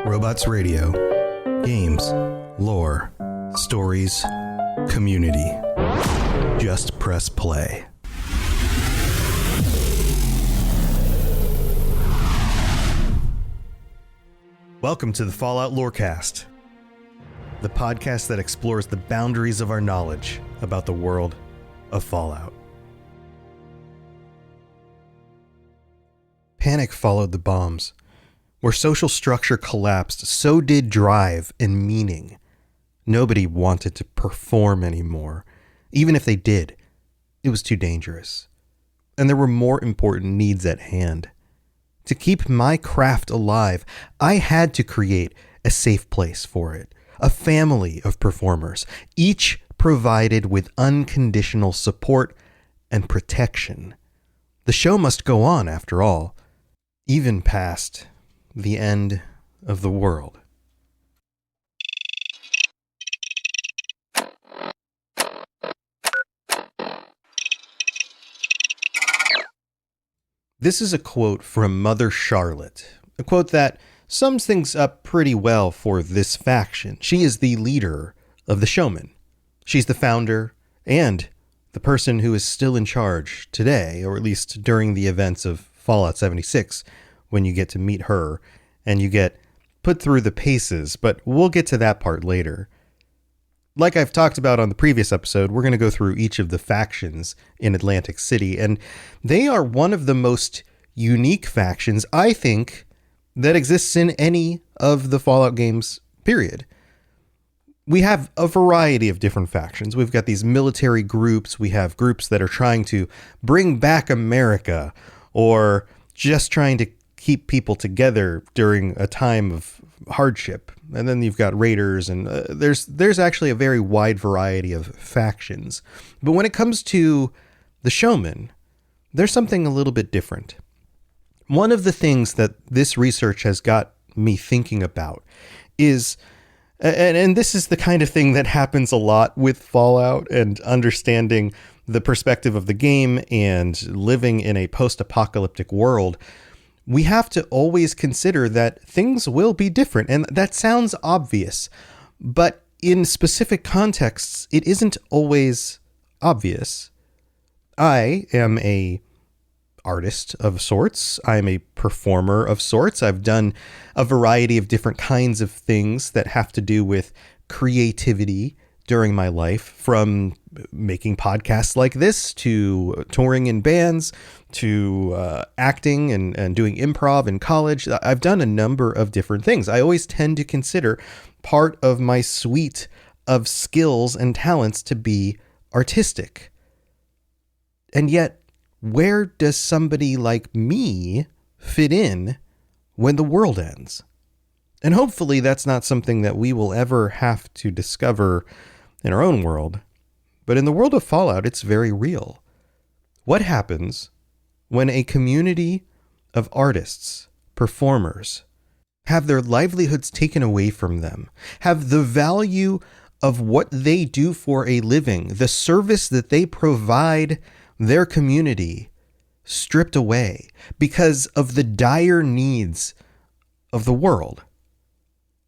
Robots Radio. Games, lore, stories, community. Just press play. Welcome to the Fallout Lorecast, the podcast that explores the boundaries of our knowledge about the world of Fallout. Panic followed the bombs. Where social structure collapsed, so did drive and meaning. Nobody wanted to perform anymore. Even if they did, it was too dangerous. And there were more important needs at hand. To keep my craft alive, I had to create a safe place for it. A family of performers, each provided with unconditional support and protection. The show must go on, after all, even past the end of the world. This is a quote from Mother Charlotte, a quote that sums things up pretty well for this faction. She is the leader of the Showman. She's the founder and the person who is still in charge today, or at least during the events of Fallout 76, when you get to meet her and you get put through the paces, but we'll get to that part later. Like I've talked about on the previous episode, we're going to go through each of the factions in Atlantic City, and they are one of the most unique factions, I think, that exists in any of the Fallout games, period. We have a variety of different factions. We've got these military groups. We have groups that are trying to bring back America, or just trying to keep people together during a time of hardship. And then you've got raiders, and there's actually a very wide variety of factions. But when it comes to the Showman, there's something a little bit different. One of the things that this research has got me thinking about is, and this is the kind of thing that happens a lot with Fallout and understanding the perspective of the game and living in a post-apocalyptic world, we have to always consider that things will be different. And that sounds obvious, but in specific contexts, it isn't always obvious. I am a artist of sorts. I'm a performer of sorts. I've done a variety of different kinds of things that have to do with creativity during my life, from making podcasts like this to touring in bands to acting and doing improv in college. I've done a number of different things. I always tend to consider part of my suite of skills and talents to be artistic. And yet, where does somebody like me fit in when the world ends? And hopefully that's not something that we will ever have to discover in our own world. But in the world of Fallout, it's very real. What happens when a community of artists, performers, have their livelihoods taken away from them, have the value of what they do for a living, the service that they provide their community, stripped away because of the dire needs of the world?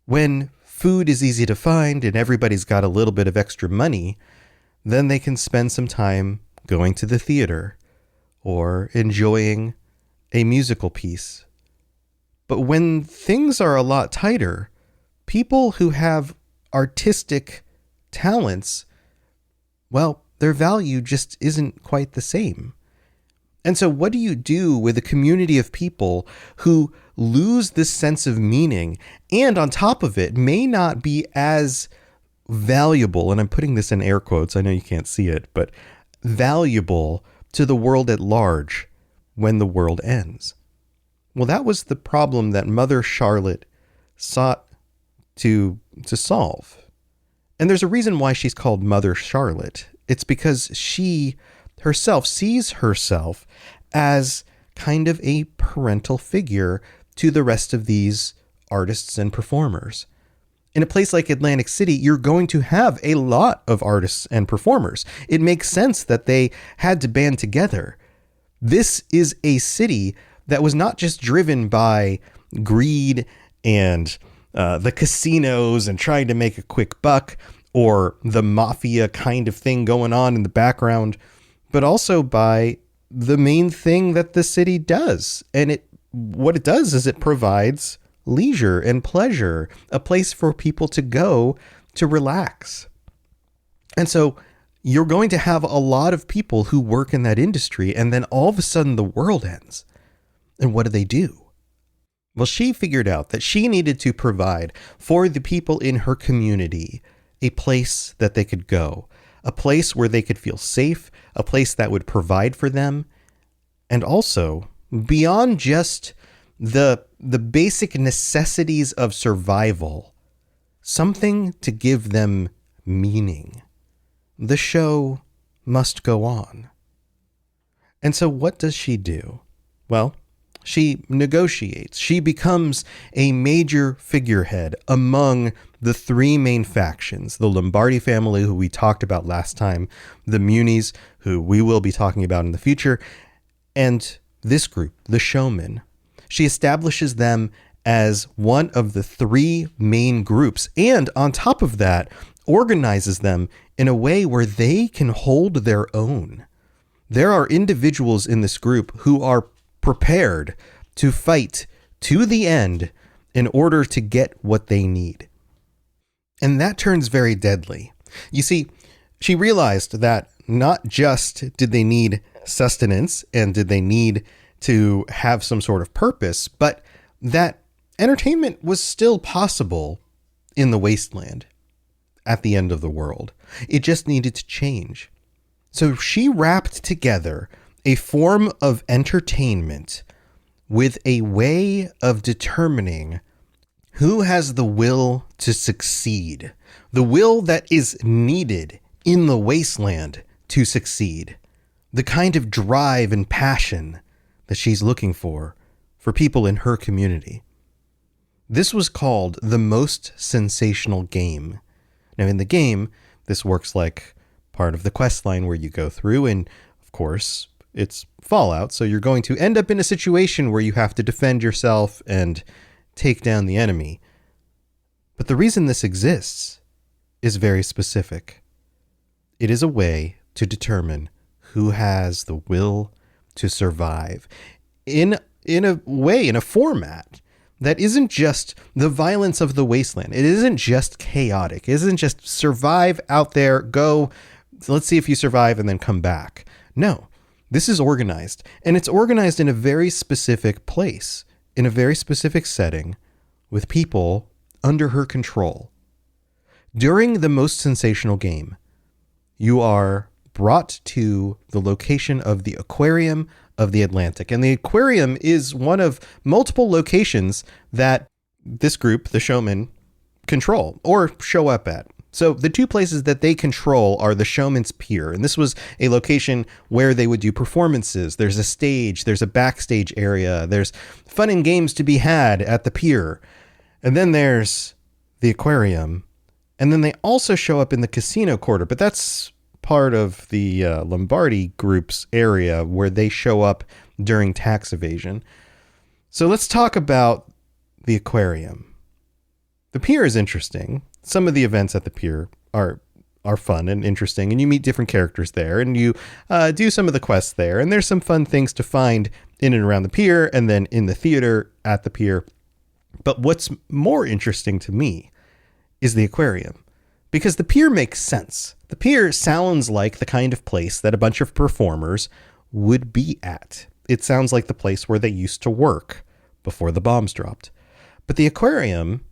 When food is easy to find and everybody's got a little bit of extra money, then they can spend some time going to the theater or enjoying a musical piece. But when things are a lot tighter, people who have artistic talents, well, their value just isn't quite the same. And so what do you do with a community of people who lose this sense of meaning and on top of it may not be as valuable, and I'm putting this in air quotes, I know you can't see it, but valuable to the world at large when the world ends? Well, that was the problem that Mother Charlotte sought to solve. And there's a reason why she's called Mother Charlotte. It's because she herself sees herself as kind of a parental figure to the rest of these artists and performers. In a place like Atlantic City, you're going to have a lot of artists and performers. It makes sense that they had to band together. This is a city that was not just driven by greed and the casinos and trying to make a quick buck, or the mafia kind of thing going on in the background, but also by the main thing that the city does. And what it does is it provides leisure and pleasure, a place for people to go to relax. And so you're going to have a lot of people who work in that industry, and then all of a sudden the world ends. And what do? Well, she figured out that she needed to provide for the people in her community a place that they could go, a place where they could feel safe, a place that would provide for them, and also beyond just the basic necessities of survival, something to give them meaning. The show must go on. And so what does she do? Well, she negotiates. She becomes a major figurehead among the three main factions: the Lombardi family, who we talked about last time, the Munis, who we will be talking about in the future, and this group, the Showman. She establishes them as one of the three main groups, and on top of that, organizes them in a way where they can hold their own. There are individuals in this group who are prepared to fight to the end in order to get what they need. And that turns very deadly. You see, she realized that not just did they need sustenance and did they need to have some sort of purpose, but that entertainment was still possible in the wasteland at the end of the world. It just needed to change. So she wrapped together a form of entertainment with a way of determining who has the will to succeed, the will that is needed in the wasteland to succeed, the kind of drive and passion that she's looking for people in her community. This was called the most sensational game. Now, in the game, this works like part of the quest line where you go through, and of course, it's Fallout, so you're going to end up in a situation where you have to defend yourself and take down the enemy. But the reason this exists is very specific. It is a way to determine who has the will to survive in a way, in a format that isn't just the violence of the wasteland. It isn't just chaotic. It isn't just survive out there, go, let's see if you survive and then come back. No, this is organized, and it's organized in a very specific place, in a very specific setting, with people under her control. During the most sensational game, you are brought to the location of the aquarium of the Atlantic. And the aquarium is one of multiple locations that this group, the Showman, control or show up at. So the two places that they control are the Showman's Pier. And this was a location where they would do performances. There's a stage, there's a backstage area, there's fun and games to be had at the pier. And then there's the aquarium. And then they also show up in the casino quarter, but that's part of the Lombardi group's area where they show up during tax evasion. So let's talk about the aquarium. The pier is interesting. Some of the events at the pier are fun and interesting, and you meet different characters there, and you do some of the quests there, and there's some fun things to find in and around the pier, and then in the theater at the pier. But what's more interesting to me is the aquarium, because the pier makes sense. The pier sounds like the kind of place that a bunch of performers would be at. It sounds like the place where they used to work before the bombs dropped. But the aquarium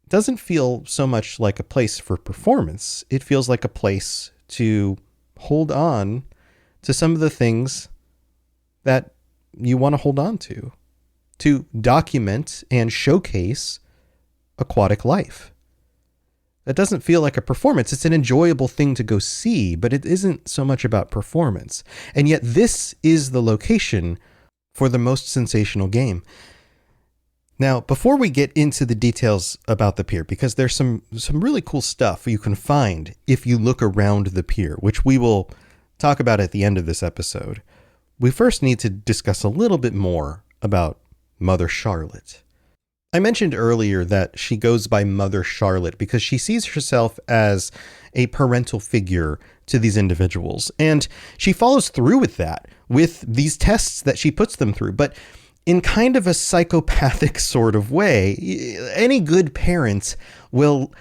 doesn't feel so much like a place for performance. It feels like a place to hold on to some of the things that you want to hold on to document and showcase aquatic life. That doesn't feel like a performance. It's an enjoyable thing to go see, but it isn't so much about performance. And yet this is the location for the most sensational game. Now, before we get into the details about the pier, because there's some really cool stuff you can find if you look around the pier, which we will talk about at the end of this episode, we first need to discuss a little bit more about Mother Charlotte. I mentioned earlier that she goes by Mother Charlotte because she sees herself as a parental figure to these individuals. And she follows through with that, with these tests that she puts them through. But in kind of a psychopathic sort of way, any good parent will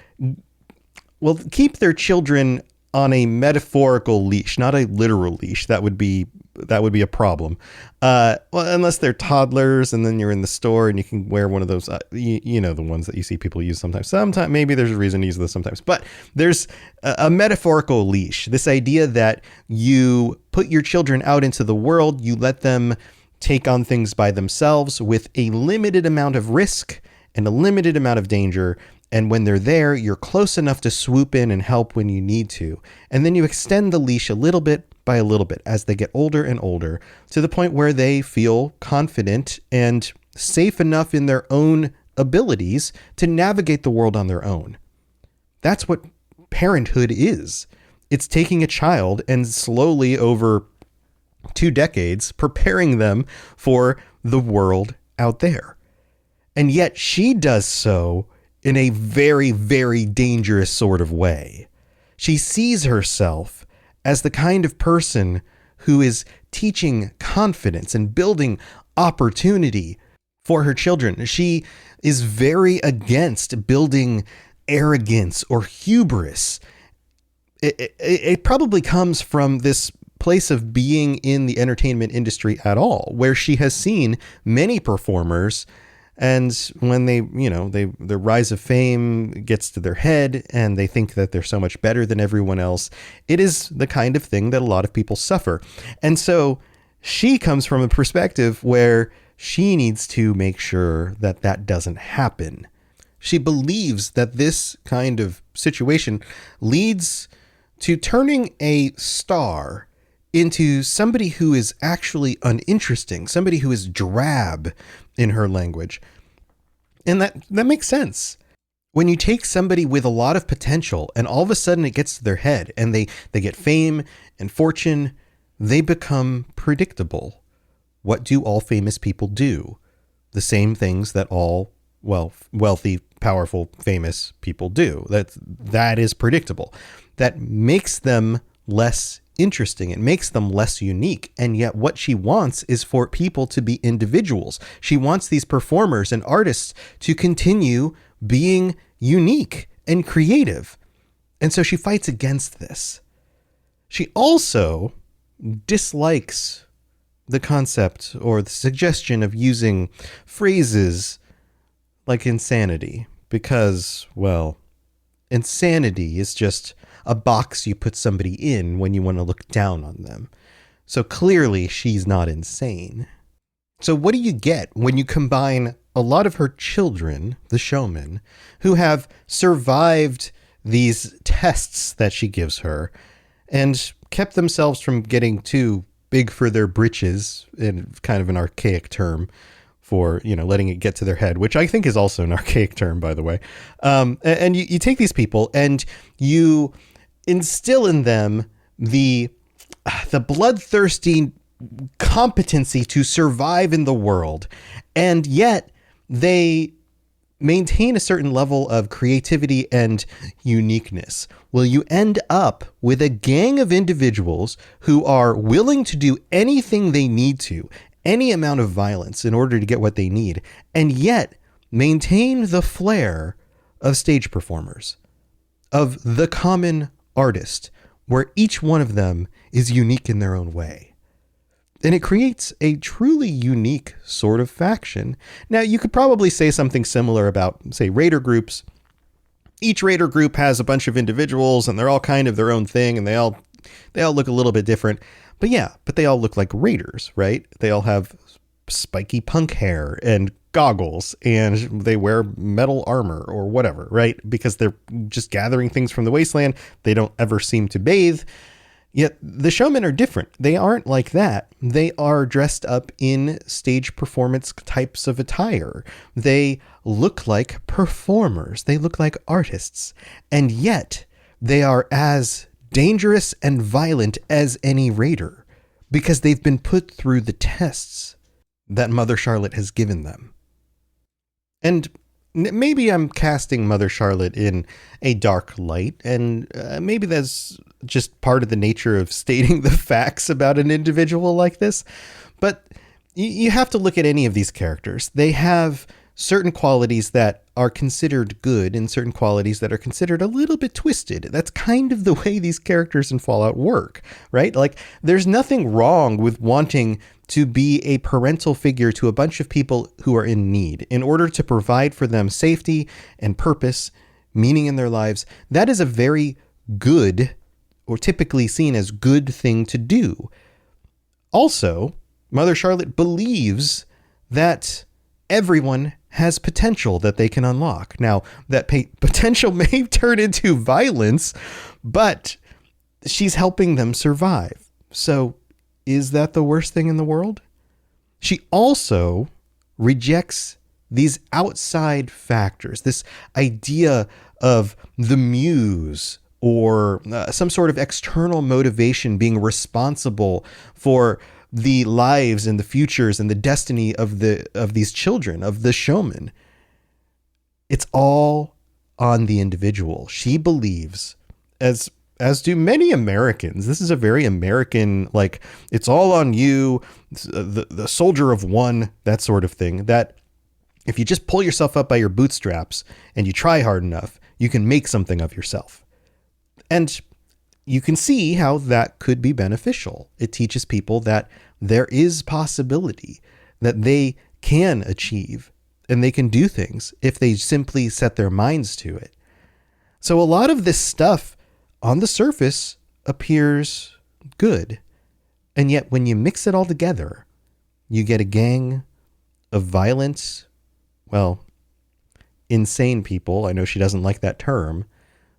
keep their children on a metaphorical leash, not a literal leash. That would be a problem. Well, unless they're toddlers and then you're in the store and you can wear one of those, the ones that you see people use sometimes. Sometimes maybe there's a reason to use those sometimes, but there's a metaphorical leash. This idea that you put your children out into the world, you let them take on things by themselves with a limited amount of risk and a limited amount of danger. And when they're there, you're close enough to swoop in and help when you need to. And then you extend the leash a little bit by a little bit as they get older and older, to the point where they feel confident and safe enough in their own abilities to navigate the world on their own. That's what parenthood is. It's taking a child and slowly over 2 decades preparing them for the world out there. And yet she does so in a very, very dangerous sort of way. She sees herself as the kind of person who is teaching confidence and building opportunity for her children. She is very against building arrogance or hubris. It probably comes from this place of being in the entertainment industry at all, where she has seen many performers. And when their rise of fame gets to their head and they think that they're so much better than everyone else, it is the kind of thing that a lot of people suffer. And so she comes from a perspective where she needs to make sure that that doesn't happen. She believes that this kind of situation leads to turning a star into somebody who is actually uninteresting, somebody who is drab in her language. And that makes sense. When you take somebody with a lot of potential and all of a sudden it gets to their head and they get fame and fortune, they become predictable. What do all famous people do? The same things that all wealthy, powerful, famous people do. That is predictable. That makes them less interesting. It makes them less unique. And yet what she wants is for people to be individuals. She wants these performers and artists to continue being unique and creative. And so she fights against this. She also dislikes the concept or the suggestion of using phrases like insanity because, insanity is just a box you put somebody in when you want to look down on them. So clearly she's not insane. So what do you get when you combine a lot of her children, the showmen, who have survived these tests that she gives her and kept themselves from getting too big for their britches, in kind of an archaic term for, letting it get to their head, which I think is also an archaic term, by the way. And you take these people and you instill in them the bloodthirsty competency to survive in the world, and yet they maintain a certain level of creativity and uniqueness. Well, you end up with a gang of individuals who are willing to do anything they need to, any amount of violence in order to get what they need, and yet maintain the flair of stage performers, of the common artist, where each one of them is unique in their own way. And it creates a truly unique sort of faction. Now, you could probably say something similar about, say, raider groups. Each raider group has a bunch of individuals and they're all kind of their own thing and they all look a little bit different. But they all look like raiders, right? They all have spiky punk hair and goggles and they wear metal armor or whatever, right? Because they're just gathering things from the wasteland. They don't ever seem to bathe. Yet the showmen are different. They aren't like that. They are dressed up in stage performance types of attire. They look like performers. They look like artists. And yet they are as dangerous and violent as any raider because they've been put through the tests that Mother Charlotte has given them. And maybe I'm casting Mother Charlotte in a dark light, and maybe that's just part of the nature of stating the facts about an individual like this. But you have to look at any of these characters. They have certain qualities that are considered good and certain qualities that are considered a little bit twisted. That's kind of the way these characters in Fallout work, right? Like, there's nothing wrong with wanting to be a parental figure to a bunch of people who are in need in order to provide for them safety and purpose, meaning in their lives. That is a very good, or typically seen as good, thing to do. Also, Mother Charlotte believes that everyone has potential that they can unlock. Now, that potential may turn into violence, but she's helping them survive. So, is that the worst thing in the world? She also rejects these outside factors, this idea of the muse or some sort of external motivation being responsible for the lives and the futures and the destiny of these children, of the showman. It's all on the individual. She believes, as do many Americans, this is a very American, like, it's all on you, the soldier of one, that sort of thing, that if you just pull yourself up by your bootstraps and you try hard enough, you can make something of yourself. And you can see how that could be beneficial. It teaches people that there is possibility, that they can achieve and they can do things if they simply set their minds to it. So a lot of this stuff on the surface appears good. And yet when you mix it all together, you get a gang of violent, well, insane people. I know she doesn't like that term,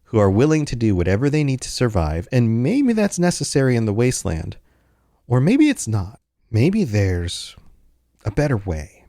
who are willing to do whatever they need to survive. And maybe that's necessary in the wasteland, or maybe it's not. Maybe there's a better way.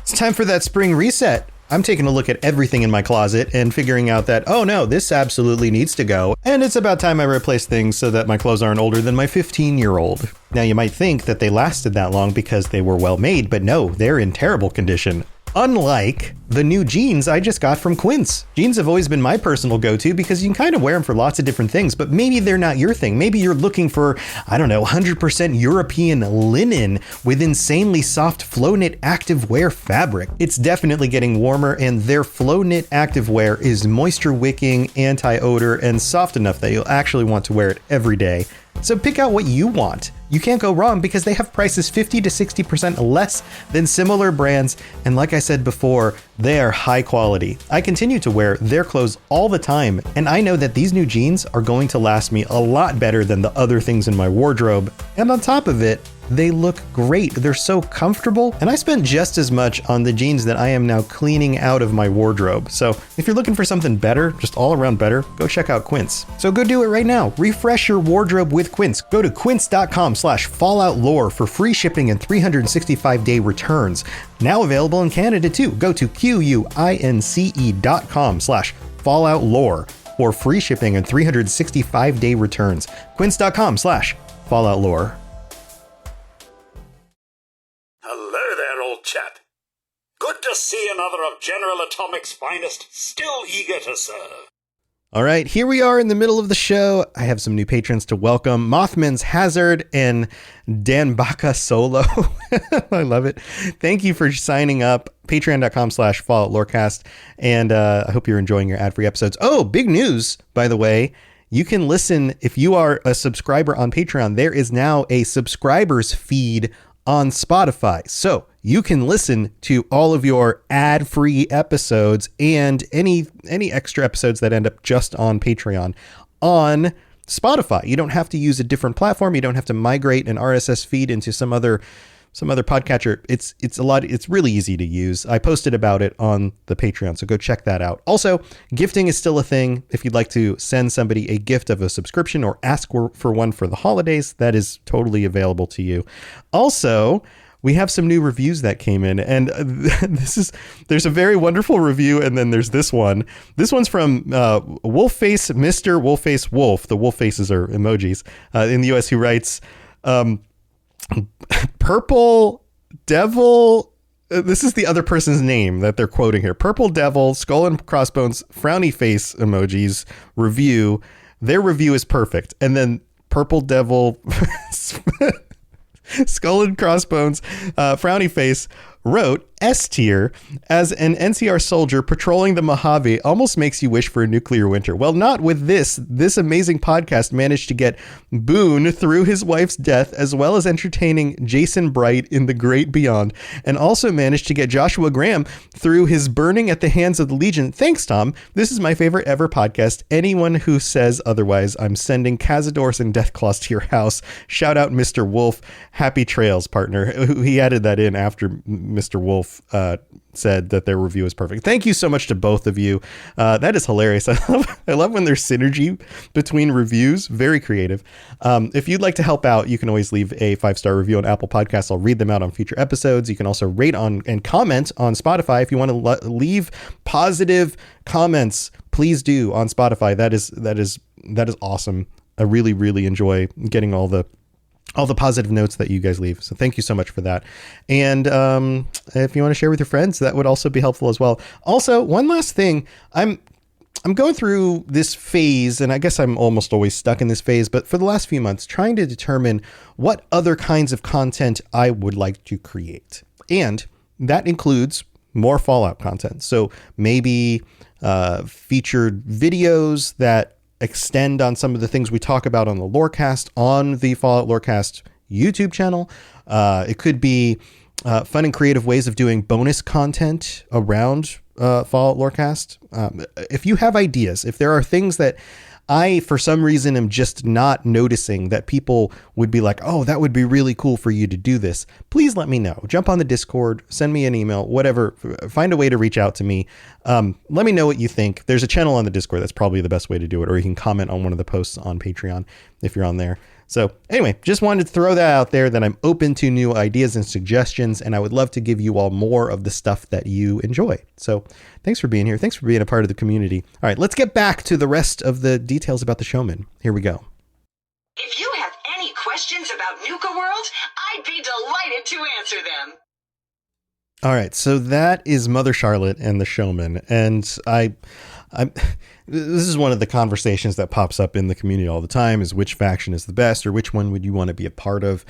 It's time for that spring reset. I'm taking a look at everything in my closet and figuring out that, oh no, this absolutely needs to go. And it's about time I replace things so that my clothes aren't older than my 15-year-old. Now, you might think that they lasted that long because they were well made, but no, they're in terrible condition. Unlike the new jeans I just got from Quince. Jeans have always been my personal go-to because you can kind of wear them for lots of different things, but maybe they're not your thing. Maybe you're looking for, 100% European linen with insanely soft flow knit activewear fabric. It's definitely getting warmer, and their flow knit activewear is moisture wicking, anti-odor, and soft enough that you'll actually want to wear it every day. So pick out what you want. You can't go wrong because they have prices 50 to 60% less than similar brands. And like I said before, they are high quality. I continue to wear their clothes all the time, and I know that these new jeans are going to last me a lot better than the other things in my wardrobe. And on top of it, they look great. They're so comfortable, and I spent just as much on the jeans that I am now cleaning out of my wardrobe. So if you're looking for something better, just all around better, go check out Quince. So go do it right now. Refresh your wardrobe with Quince. Go to quince.com/falloutlore for free shipping and 365-day returns. Now available in Canada too. Go to quince.com/falloutlore for free shipping and 365-day returns. Quince.com/falloutlore. Hello there, old chap. Good to see another of General Atomic's finest, still eager to serve. All right, here we are in the middle of the show. I have some new patrons to welcome. Mothman's Hazard and Dan Baca Solo. I love it. Thank you for signing up. Patreon.com/FalloutLorecast. And I hope you're enjoying your ad-free episodes. Oh, big news, by the way. You can listen, if you are a subscriber on Patreon, there is now a subscribers feed on Spotify. So you can listen to all of your ad-free episodes and any extra episodes that end up just on Patreon on Spotify. You don't have to use a different platform. You don't have to migrate an RSS feed into some other podcatcher. It's really easy to use. I posted about it on the Patreon, so go check that out. Also, gifting is still a thing. If you'd like to send somebody a gift of a subscription or ask for one for the holidays, that is totally available to you. Also, we have some new reviews that came in, and there's a very wonderful review, and then there's this one. This one's from Wolfface, Mr. Wolfface Wolf. The wolf faces are emojis in the US, who writes, Purple Devil this is the other person's name that they're quoting here. Purple Devil, skull and crossbones, frowny face emojis, review. Their review is perfect. And then Purple Devil, skull and crossbones, frowny face, wrote, S tier, as an NCR soldier patrolling the Mojave almost makes you wish for a nuclear winter. Well, not with this. This amazing podcast managed to get Boone through his wife's death, as well as entertaining Jason Bright in The Great Beyond, and also managed to get Joshua Graham through his burning at the hands of the Legion. Thanks, Tom. This is my favorite ever podcast. Anyone who says otherwise, I'm sending Cazadors and Deathclaws to your house. Shout out Mr. Wolf. Happy trails, partner. He added that in after Mr. Wolf said that their review is perfect. Thank you so much to both of you. That is hilarious. I love when there's synergy between reviews. Very creative. If you'd like to help out, you can always leave a 5-star review on Apple Podcasts. I'll read them out on future episodes. You can also rate on and comment on Spotify. If you want to leave positive comments, please do on Spotify. That is awesome. I really, really enjoy getting all the positive notes that you guys leave. So thank you so much for that. And if you want to share with your friends, that would also be helpful as well. Also, one last thing, I'm going through this phase, and I guess I'm almost always stuck in this phase, but for the last few months, trying to determine what other kinds of content I would like to create. And that includes more Fallout content. So maybe featured videos that extend on some of the things we talk about on the Lorecast, on the Fallout Lorecast YouTube channel. It could be fun and creative ways of doing bonus content around Fallout Lorecast. If you have ideas, if there are things that I, for some reason, am just not noticing that people would be like, oh, that would be really cool for you to do this, please let me know. Jump on the Discord, send me an email, whatever. Find a way to reach out to me. Let me know what you think. There's a channel on the Discord. That's probably the best way to do it. Or you can comment on one of the posts on Patreon if you're on there. So anyway, just wanted to throw that out there, that I'm open to new ideas and suggestions, and I would love to give you all more of the stuff that you enjoy. So thanks for being here. Thanks for being a part of the community. All right, let's get back to the rest of the details about the Showman. Here we go. If you have any questions about Nuka World, I'd be delighted to answer them. All right, so that is Mother Charlotte and the Showman, and I'm this is one of the conversations that pops up in the community all the time, is which faction is the best, or which one would you want to be a part of?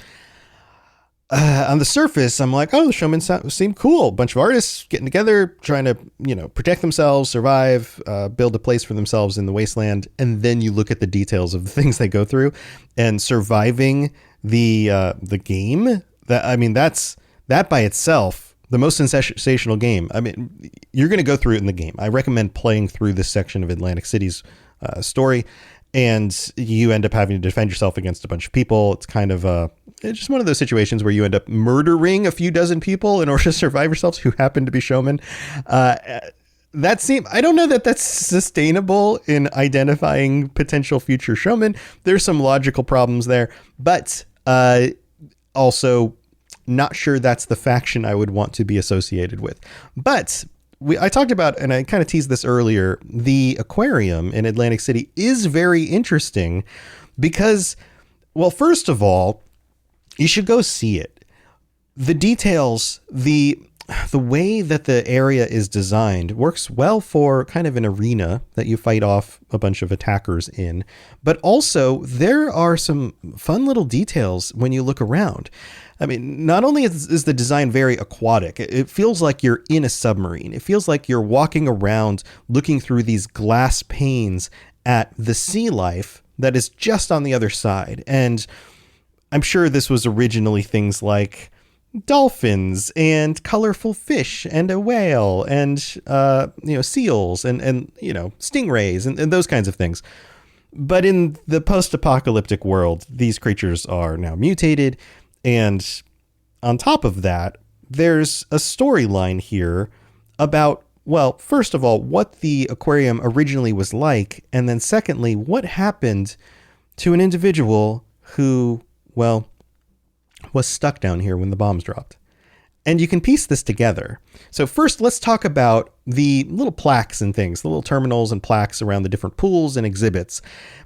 On the surface, I'm like, oh, the Showman seemed cool. A bunch of artists getting together, trying to, protect themselves, survive, build a place for themselves in the wasteland. And then you look at the details of the things they go through, and surviving the game. That's that by itself. The most sensational game. I mean, you're going to go through it in the game. I recommend playing through this section of Atlantic City's story, and you end up having to defend yourself against a bunch of people. It's kind of it's just one of those situations where you end up murdering a few dozen people in order to survive yourselves who happen to be showmen. I don't know that that's sustainable in identifying potential future showmen. There's some logical problems there, but also not sure that's the faction I would want to be associated with. But I talked about, and I kind of teased this earlier, the aquarium in Atlantic City is very interesting because, well, first of all, you should go see it. The details, the way that the area is designed works well for kind of an arena that you fight off a bunch of attackers in. But also there are some fun little details when you look around. I mean, not only is the design very aquatic, it feels like you're in a submarine. It feels like you're walking around looking through these glass panes at the sea life that is just on the other side. And I'm sure this was originally things like dolphins and colorful fish and a whale and, seals and stingrays and those kinds of things. But in the post-apocalyptic world, these creatures are now mutated. And on top of that, there's a storyline here about, well, first of all, what the aquarium originally was like. And then secondly, what happened to an individual who, well, was stuck down here when the bombs dropped. And you can piece this together. So first, let's talk about the little plaques and things, the little terminals and plaques around the different pools and exhibits,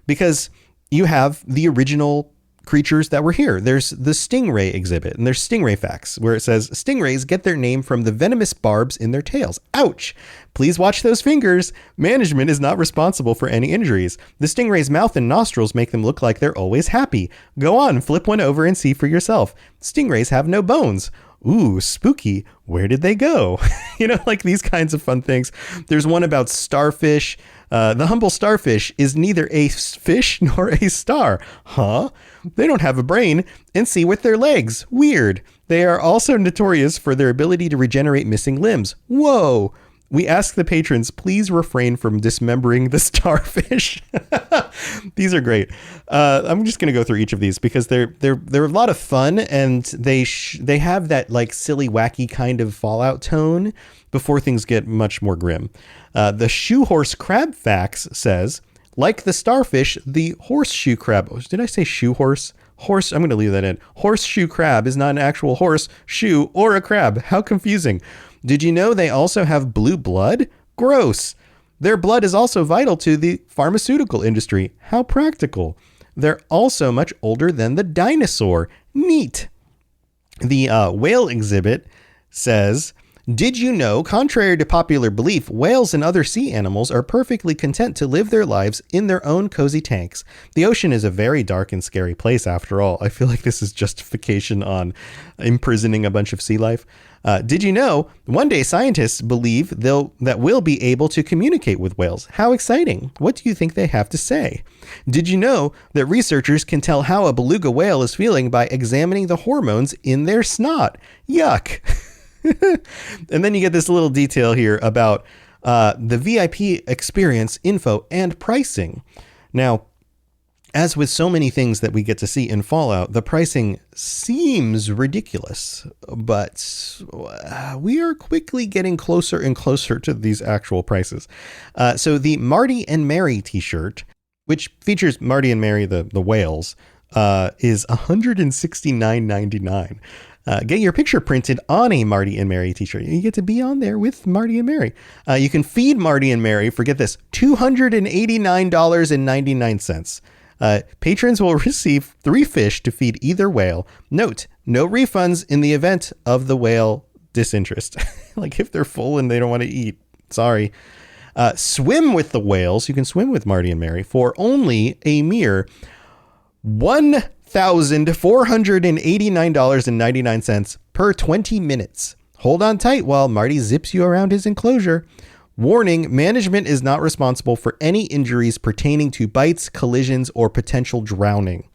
because you have the original creatures that were here. There's the stingray exhibit, and there's stingray facts, where it says stingrays get their name from the venomous barbs in their tails. Ouch! Please watch those fingers. Management is not responsible for any injuries. The stingray's mouth and nostrils make them look like they're always happy. Go on, flip one over and see for yourself. Stingrays have no bones. Ooh, spooky. Where did they go? Like these kinds of fun things. There's one about starfish. The humble starfish is neither a fish nor a star. Huh? They don't have a brain and see with their legs. Weird. They are also notorious for their ability to regenerate missing limbs. Whoa. We ask the patrons, please refrain from dismembering the starfish. These are great. I'm just going to go through each of these because they're a lot of fun, and they have that like silly, wacky kind of Fallout tone before things get much more grim. The shoehorse crab facts says, like the starfish, the horseshoe crab. Oh, did I say shoe horse? Horse. I'm going to leave that in. Horseshoe crab is not an actual horse, shoe, or a crab. How confusing. Did you know they also have blue blood? Gross. Their blood is also vital to the pharmaceutical industry. How practical. They're also much older than the dinosaur. Neat. The whale exhibit says, did you know, contrary to popular belief, whales and other sea animals are perfectly content to live their lives in their own cozy tanks? The ocean is a very dark and scary place after all. I feel like this is justification on imprisoning a bunch of sea life. Did you know, one day scientists believe that we'll be able to communicate with whales? How exciting. What do you think they have to say? Did you know that researchers can tell how a beluga whale is feeling by examining the hormones in their snot? Yuck. And then you get this little detail here about the VIP experience info and pricing. Now, as with so many things that we get to see in Fallout, the pricing seems ridiculous, but we are quickly getting closer and closer to these actual prices. So the Marty and Mary t-shirt, which features Marty and Mary, the whales, is $169.99. Get your picture printed on a Marty and Mary t-shirt. You get to be on there with Marty and Mary. You can feed Marty and Mary for, get this, $289.99. Patrons will receive 3 fish to feed either whale. Note, no refunds in the event of the whale disinterest. Like if they're full and they don't want to eat. Sorry. Swim with the whales. You can swim with Marty and Mary for only a mere $1,489.99 per 20 minutes. Hold on tight while Marty zips you around his enclosure. Warning, management is not responsible for any injuries pertaining to bites, collisions, or potential drowning.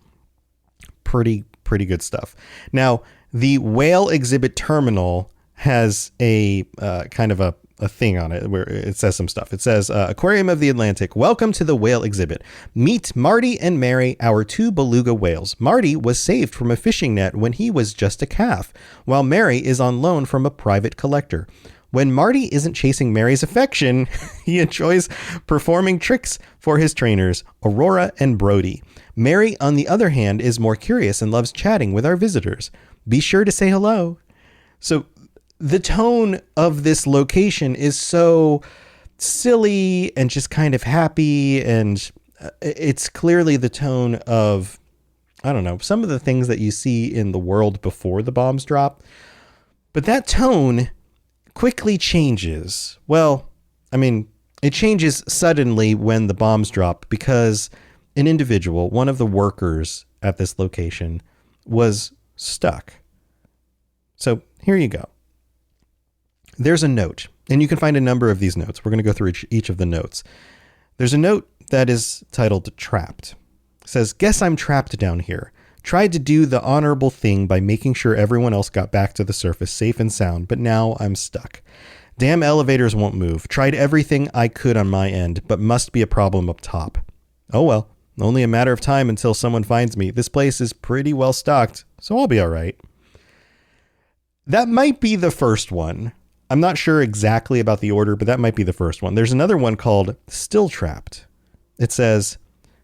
Pretty good stuff. Now, the whale exhibit terminal has a kind of a thing on it where it says some stuff. It says, Aquarium of the Atlantic, welcome to the whale exhibit. Meet Marty and Mary, our 2 beluga whales. Marty was saved from a fishing net when he was just a calf, while Mary is on loan from a private collector. When Marty isn't chasing Mary's affection, he enjoys performing tricks for his trainers, Aurora and Brody. Mary, on the other hand, is more curious and loves chatting with our visitors. Be sure to say hello. So the tone of this location is so silly and just kind of happy, and it's clearly the tone of, I don't know, some of the things that you see in the world before the bombs drop. But that tone quickly changes. Well, I mean, it changes suddenly when the bombs drop because an individual, one of the workers at this location, was stuck. So here you go. There's a note, and you can find a number of these notes. We're going to go through each of the notes. There's a note that is titled Trapped. It says, guess I'm trapped down here. Tried to do the honorable thing by making sure everyone else got back to the surface safe and sound, but now I'm stuck. Damn elevators won't move. Tried everything I could on my end, but must be a problem up top. Oh well, only a matter of time until someone finds me. This place is pretty well stocked, so I'll be all right. That might be the first one. I'm not sure exactly about the order, but that might be the first one. There's another one called Still Trapped. It says,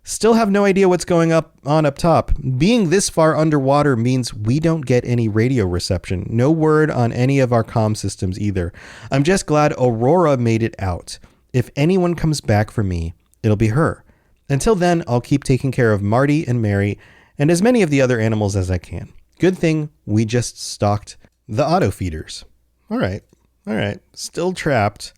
still have no idea what's going on up top. Being this far underwater means we don't get any radio reception. No word on any of our comm systems either. I'm just glad Aurora made it out. If anyone comes back for me, it'll be her. Until then, I'll keep taking care of Marty and Mary and as many of the other animals as I can. Good thing we just stalked the auto feeders. All right. Still trapped.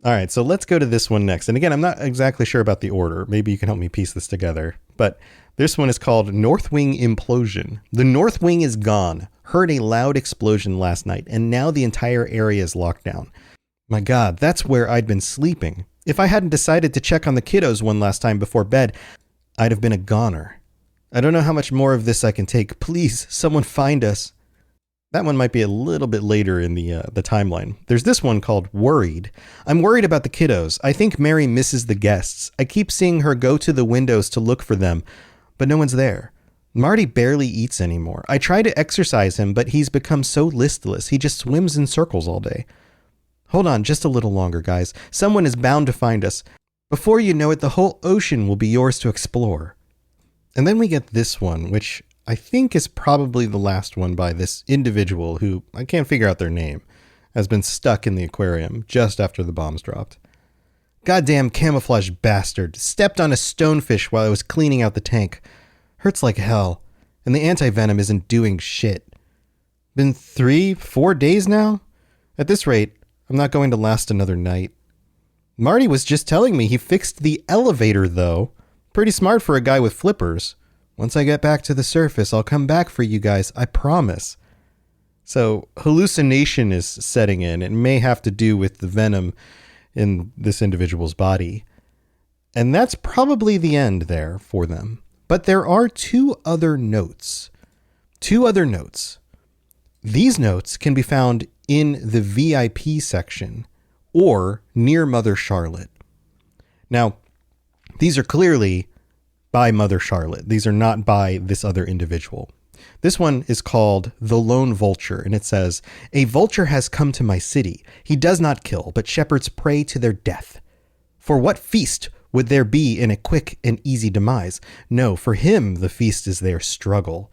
All right, so let's go to this one next. And again, I'm not exactly sure about the order. Maybe you can help me piece this together. But this one is called North Wing Implosion. The North Wing is gone. Heard a loud explosion last night, and now the entire area is locked down. My God, that's where I'd been sleeping. If I hadn't decided to check on the kiddos one last time before bed, I'd have been a goner. I don't know how much more of this I can take. Please, someone find us. That one might be a little bit later in the timeline. There's this one called Worried. I'm worried about the kiddos. I think Mary misses the guests. I keep seeing her go to the windows to look for them, but no one's there. Marty barely eats anymore. I try to exercise him, but he's become so listless. He just swims in circles all day. Hold on just a little longer, guys. Someone is bound to find us. Before you know it, the whole ocean will be yours to explore. And then we get this one, which I think is probably the last one by this individual who, I can't figure out their name, has been stuck in the aquarium just after the bombs dropped. Goddamn camouflage bastard. Stepped on a stonefish while I was cleaning out the tank. Hurts like hell. And the anti-venom isn't doing shit. Been 3-4 days now? At this rate, I'm not going to last another night. Marty was just telling me he fixed the elevator, though. Pretty smart for a guy with flippers. Once I get back to the surface, I'll come back for you guys, I promise. So, hallucination is setting in. It may have to do with the venom in this individual's body. And that's probably the end there for them. But there are two other notes. These notes can be found in the VIP section or near Mother Charlotte. Now, these are clearly by Mother Charlotte. These are not by this other individual. This one is called The Lone Vulture, and it says, "A vulture has come to my city. He does not kill, but shepherds prey to their death. For what feast would there be in a quick and easy demise? No, for him the feast is their struggle.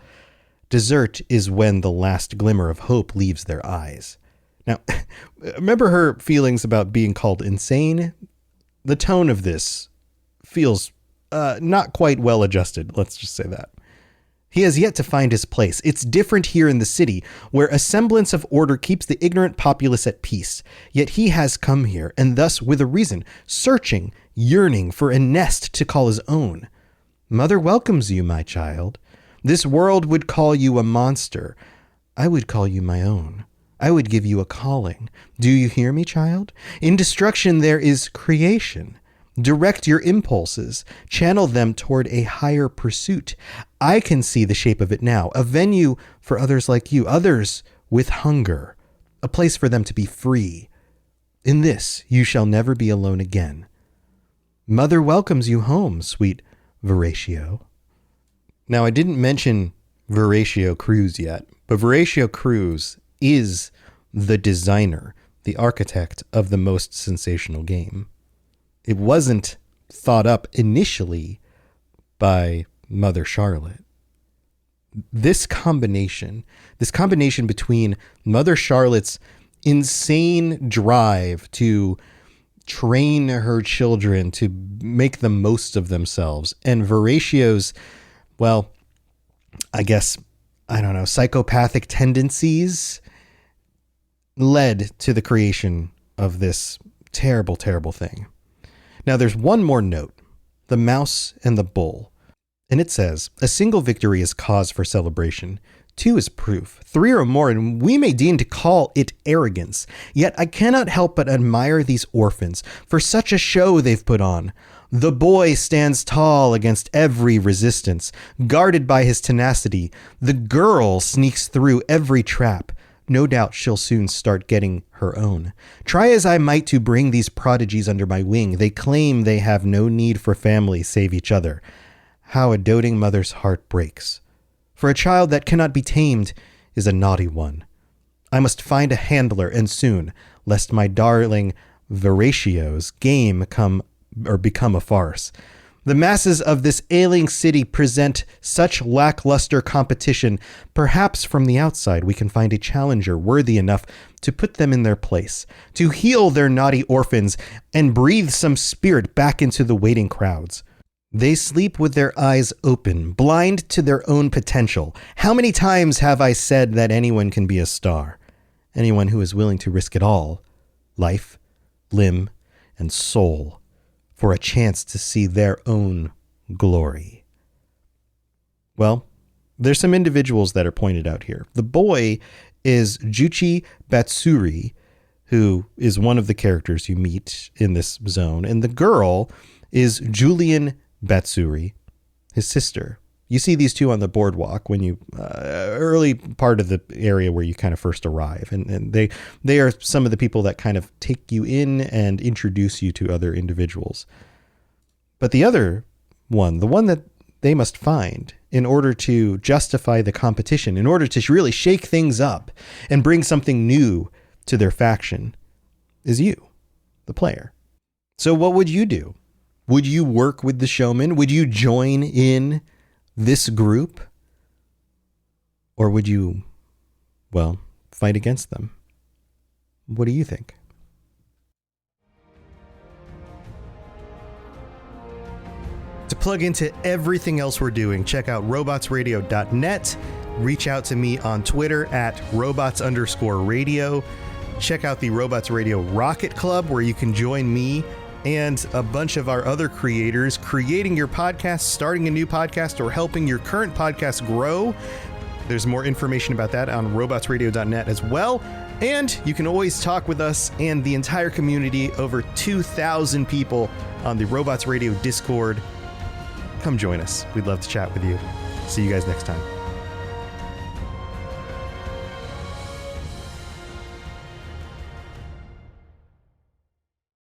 Dessert is when the last glimmer of hope leaves their eyes." Now, remember her feelings about being called insane? The tone of this feels not quite well adjusted, let's just say that. He has yet to find his place. It's different here in the city, where a semblance of order keeps the ignorant populace at peace. Yet he has come here, and thus with a reason, searching, yearning for a nest to call his own. Mother welcomes you, my child. This world would call you a monster. I would call you my own. I would give you a calling. Do you hear me, child? In destruction there is creation. Direct your impulses. Channel them toward a higher pursuit. I can see the shape of it now. A venue for others like you. Others with hunger. A place for them to be free. In this you shall never be alone again. Mother welcomes you home, sweet Veratio. Now, I didn't mention Veratio Cruz yet, but Veratio Cruz is the designer, the architect of the most sensational game. It wasn't thought up initially by Mother Charlotte. This combination between Mother Charlotte's insane drive to train her children to make the most of themselves and Veratio's, well, I guess, I don't know, psychopathic tendencies led to the creation of this terrible, terrible thing. Now, there's one more note, the mouse and the bull. And it says, a single victory is cause for celebration. 2 is proof. 3 or more, and we may deign to call it arrogance. Yet I cannot help but admire these orphans for such a show they've put on. The boy stands tall against every resistance, guarded by his tenacity. The girl sneaks through every trap. No doubt she'll soon start getting her own. Try as I might to bring these prodigies under my wing, they claim they have no need for family save each other. How a doting mother's heart breaks. For a child that cannot be tamed is a naughty one. I must find a handler, and soon, lest my darling Veratio's game become a farce. The masses of this ailing city present such lackluster competition. Perhaps from the outside we can find a challenger worthy enough to put them in their place, to heal their naughty orphans and breathe some spirit back into the waiting crowds. They sleep with their eyes open, blind to their own potential. How many times have I said that anyone can be a star? Anyone who is willing to risk it all, life, limb, and soul, for a chance to see their own glory. Well, there's some individuals that are pointed out here. The boy is Juchi Batsuri, who is one of the characters you meet in this zone, and the girl is Julian Batsuri, his sister. You see these two on the boardwalk when you early part of the area where you kind of first arrive, and they are some of the people that kind of take you in and introduce you to other individuals. But the other one, the one that they must find in order to justify the competition, in order to really shake things up and bring something new to their faction, is you, the player. So what would you do? Would you work with the Showman? Would you join in this group? Or would you, well, fight against them? What do you think? To plug into everything else we're doing, check out robotsradio.net. Reach out to me on Twitter at robots_radio. Check out the Robots Radio Rocket Club, where you can join me and a bunch of our other creators creating your podcast, starting a new podcast, or helping your current podcast grow. There's more information about that on robotsradio.net as well. And you can always talk with us and the entire community, over 2,000 people on the Robots Radio Discord. Come join us. We'd love to chat with you. See you guys next time.